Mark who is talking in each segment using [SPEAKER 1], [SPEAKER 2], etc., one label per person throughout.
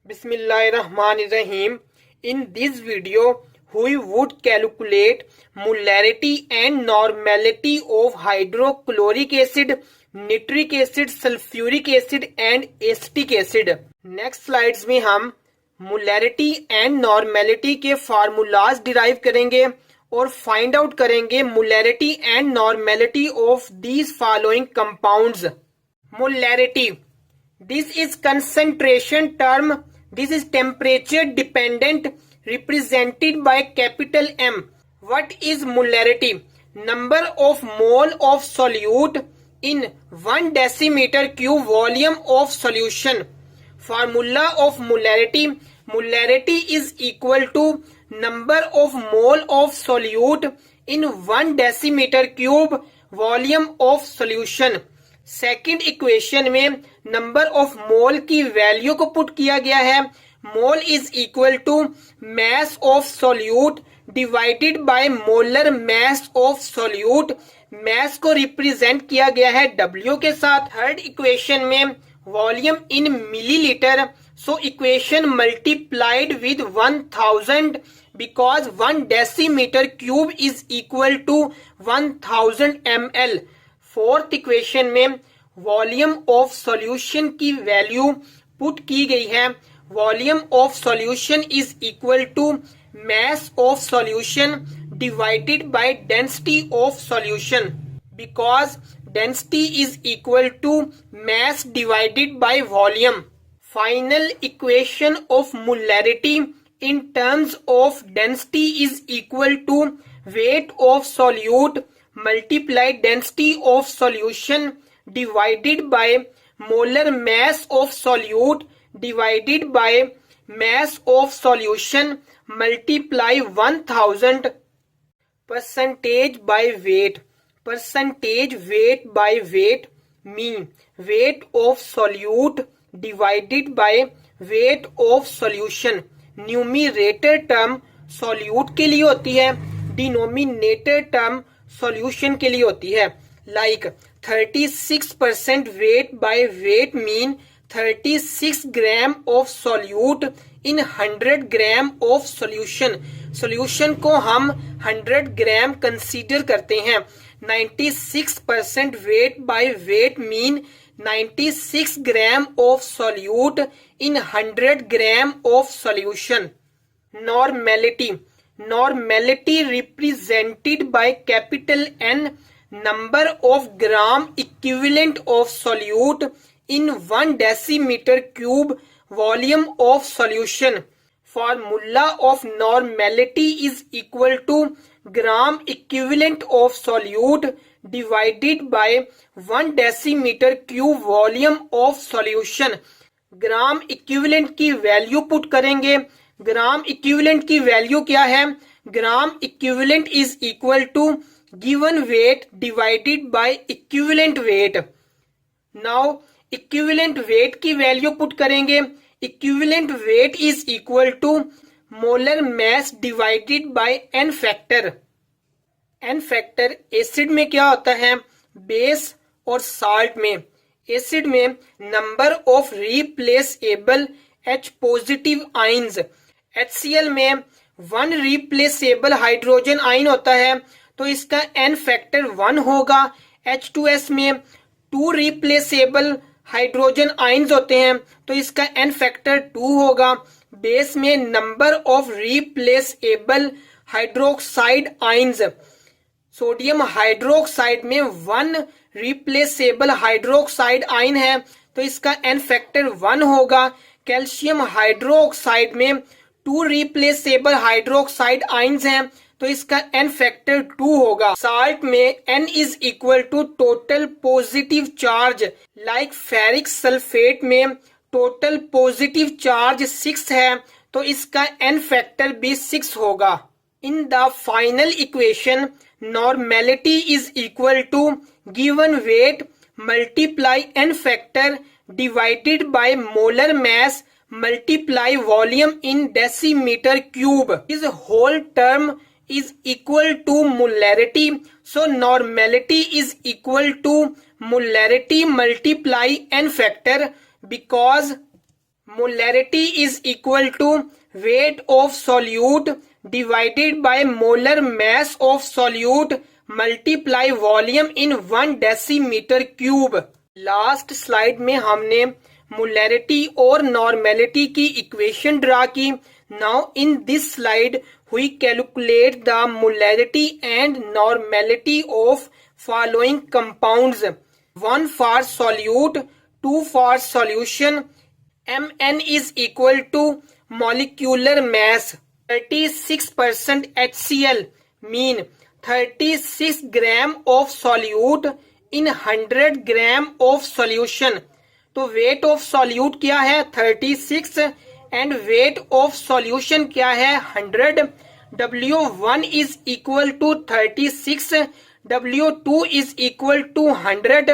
[SPEAKER 1] Bismillahirrahmanirrahim. In this video, we would calculate molarity and normality of hydrochloric acid, nitric acid, sulfuric acid and acetic acid. Next slides में हम molarity and normality के formulas derive करेंगे और find out करेंगे molarity and normality of these following compounds. Molarity. This is concentration term. This is temperature dependent, represented by capital M. What is molarity? Number of mole of solute in 1 decimeter cube volume of solution. Formula of molarity. Molarity is equal to number of mole of solute in 1 decimeter cube volume of solution. Second equation में number of mole की value को put किया गया है. Mole is equal to mass of solute divided by molar mass of solute. Mass को represent किया गया है W के साथ. थर्ड इक्वेशन में volume in millilitre. So equation multiplied with 1000 because 1 decimetre cube is equal to 1000 ml. Fourth equation में volume of solution की value put की गई है. Volume of solution is equal to mass of solution divided by density of solution because density is equal to mass divided by volume. Final equation of molarity in terms of density is equal to weight of solute multiply density of solution divided by molar mass of solute divided by mass of solution multiply 1000. Percentage by weight. Percentage weight by weight mean weight of solute divided by weight of solution. Numerator term solute के लिए होती है, denominator term solution के लिए होती है. Like 36% weight by weight mean 36 gram of solute in 100 gram of solution. Solution को हम 100 ग्राम कंसीडर करते हैं. 96% weight by weight mean 96 gram of solute in 100 gram of solution. Normality. Normality represented by capital N, number of gram equivalent of solute in 1 decimeter cube volume of solution. Formula of normality is equal to gram equivalent of solute divided by 1 decimeter cube volume of solution. Gram equivalent की value put करेंगे. Gram equivalent की value क्या है? Gram equivalent is equal to given weight divided by equivalent weight. Now equivalent weight की value put करेंगे. Equivalent weight is equal to molar mass divided by N factor. N factor acid में क्या होता है? Base और salt में. Acid में number of replaceable H positive ions. HCl में 1 रिप्लेसेबल हाइड्रोजन आइन होता है तो इसका N फैक्टर 1 होगा. H2S में 2 रिप्लेसेबल हाइड्रोजन आइंस होते हैं तो इसका N फैक्टर 2 होगा. बेस में number of replaceable hydroxide ions. Sodium hydroxide में 1 रिप्लेसेबल हाइड्रोक्साइड आइन है तो इसका N फैक्टर 1 होगा. कैल्शियम हाइड्रोक्साइड में 2 रिप्लेसेबल हाइड्रोक्साइड आइंस हैं तो इसका N फैक्टर 2 होगा. साल्ट में N is equal to total positive charge. Like ferric sulphate में टोटल पॉजिटिव चार्ज 6 है तो इसका N फैक्टर भी 6 होगा. In the final equation normality is equal to given weight multiply N factor divided by molar mass multiply volume in decimeter cube. This whole term is equal to molarity. So normality is equal to molarity multiply N factor because Molarity is equal to weight of solute divided by molar mass of solute multiply volume in 1 decimeter cube. Last slide में हमने molarity और normality की equation draw की. Now in this slide we calculate the molarity and normality of following compounds. 1 for solute, 2 for solution. Mn is equal to molecular mass 36% HCl mean 36 gram of solute in 100 gram of solution. तो weight of solute क्या है 36 and weight of solution क्या है 100. W1 is equal to 36, W2 is equal to 100.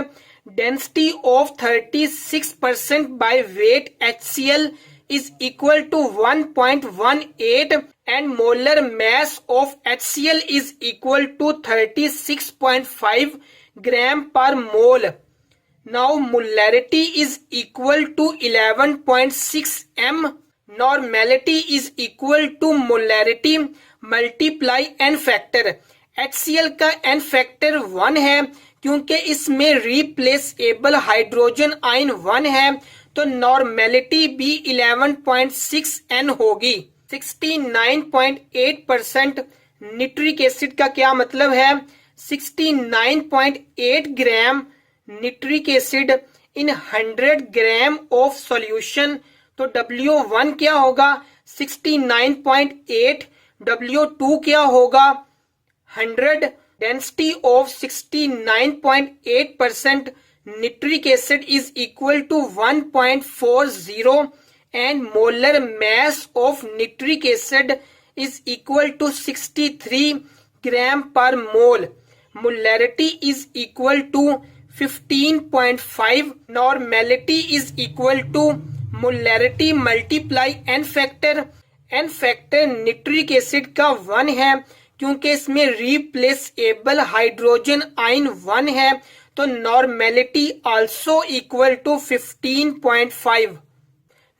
[SPEAKER 1] Density of 36% by weight HCl is equal to 1.18 and molar mass of HCl is equal to 36.5 gram per mole. Now molarity is equal to 11.6 m. Normality is equal to molarity multiply n factor. HCl का n factor 1 है क्योंकि इसमें replaceable hydrogen ion 1 है, तो normality भी 11.6n होगी. 69.8% nitric acid का क्या मतलब है 69.8 gram nitric acid in 100 gram of solution. तो W1 क्या होगा 69.8, W2 क्या होगा 100. Density of 69.8% nitric acid is equal to 1.40 and molar mass of nitric acid is equal to 63 gram per mole. Molarity is equal to 15.5. Normality is equal to molarity multiply n factor. n factor nitric acid का 1 है क्योंकि इसमें replaceable hydrogen ion 1 है, तो normality also equal to 15.5.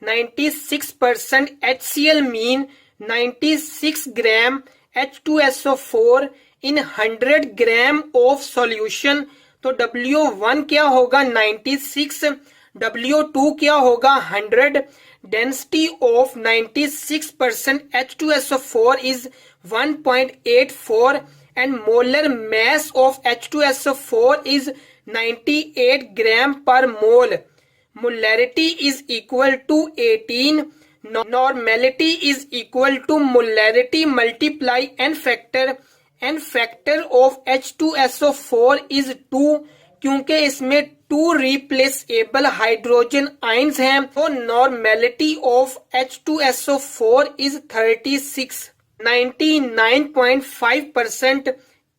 [SPEAKER 1] 96% HCl mean 96 gram H2SO4 in 100 gram of solution. तो W1 क्या होगा 96, W2 क्या होगा 100. Density of 96% H2SO4 is 1.84 and molar mass of H2SO4 is 98 gram per mole. Molarity is equal to 18. Normality is equal to molarity multiply n factor. n factor of H2SO4 is 2 क्योंकि इसमें 2 replaceable hydrogen ions हैं. तो normality of H2SO4 is 36. 99.5%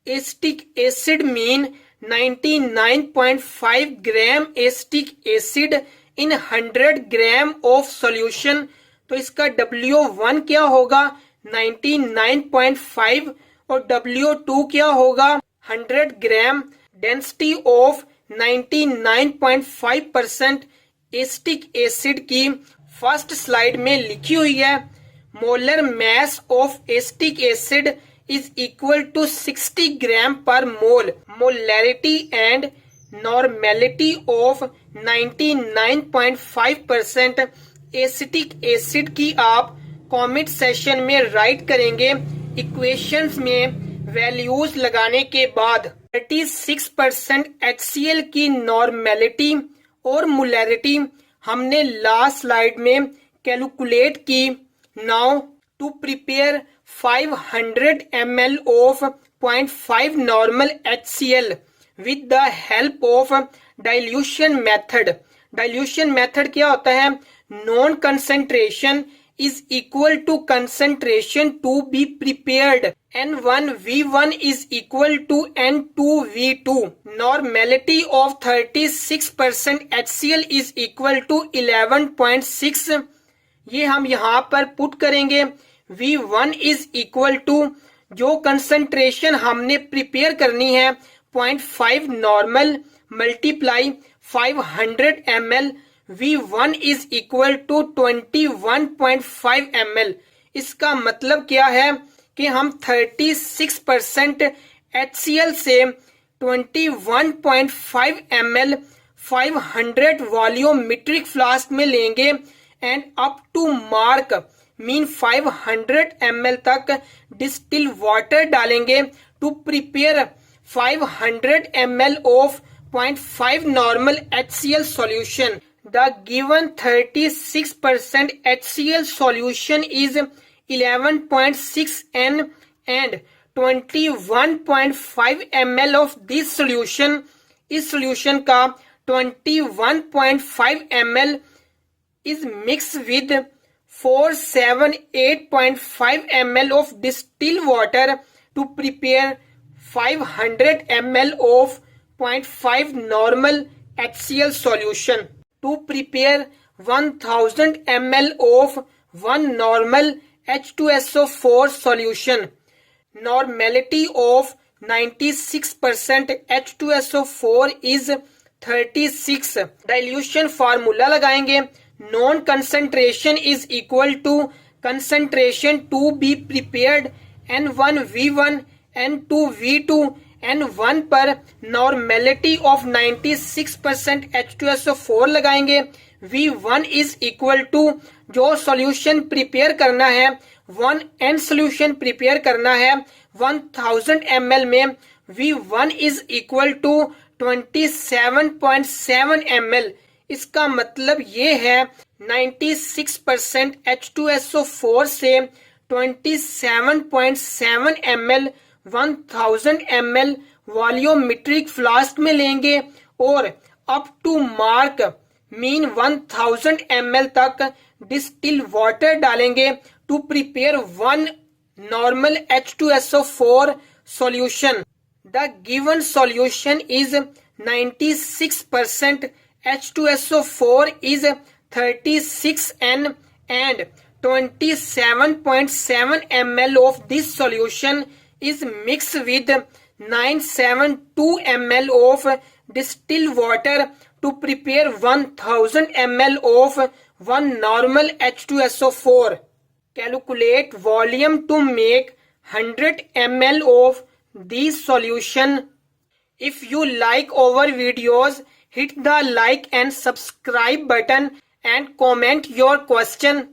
[SPEAKER 1] acetic acid mean 99.5 gram acetic acid in 100 gram of solution. तो इसका W1 क्या होगा 99.5 और W2 क्या होगा 100 gram. Density of 99.5% acetic acid की फर्स्ट स्लाइड में लिखी हुई है. Molar mass of acetic acid is equal to 60 gram per mole. Molarity and normality of 99.5% acetic acid की आप कमेंट सेशन में राइट करेंगे इक्वेशंस में वैल्यूज लगाने के बाद. 36% HCl की नॉर्मेलिटी और मोलैरिटी हमने लास्ट स्लाइड में कैलकुलेट की. Now to prepare 500 ml of 0.5 normal HCl with the help of dilution method. Dilution method क्या होता है non concentration is equal to concentration to be prepared. N1V1 is equal to N2V2. Normality of 36% HCl is equal to 11.6. ये हम यहाँ पर put करेंगे. V1 is equal to जो concentration हमने प्रिपेयर करनी है 0.5 normal multiply 500 ml V1 is equal to 21.5 ml। इसका मतलब क्या है कि हम 36% HCl से 21.5 ml 500 वॉल्यूमेट्रिक फ्लास्क में लेंगे and up to mark mean 500 ml तक डिस्टिल वाटर डालेंगे to prepare 500 ml of 0.5 normal HCl solution. The given 36% HCl solution is 11.6 N and 21.5 ml of this solution। इस solution का 21.5 ml is mixed with 478.5 ml of distilled water to prepare 500 ml of 0.5 normal HCl solution। To prepare 1000 ml of 1 normal H2SO4 solution, normality of 96% H2SO4 is 36। dilution formula लगाएंगे। non concentration is equal to concentration to be prepared N1 V1 N2 V2 N1 पर normality of 96% H2SO4 लगाएंगे। V1 is equal to जो solution prepare करना है 1 N solution prepare करना है 1000 ml में V1 is equal to 27.7 ml। इसका मतलब ये है 96% H2SO4 से 27.7 ml 1000 ml वॉल्यूमेट्रिक फ्लास्क में लेंगे और up to mark mean 1000 ml तक डिस्टिल वाटर डालेंगे to prepare 1 normal H2SO4 solution। The given solution is 96% H2SO4 is 36 N and 27.7 ml of this solution is mixed with 972 ml of distilled water to prepare 1000 ml of 1 normal H2SO4। Calculate volume to make 100 ml of this solution। If you like our videos, hit the like and subscribe button and comment your question।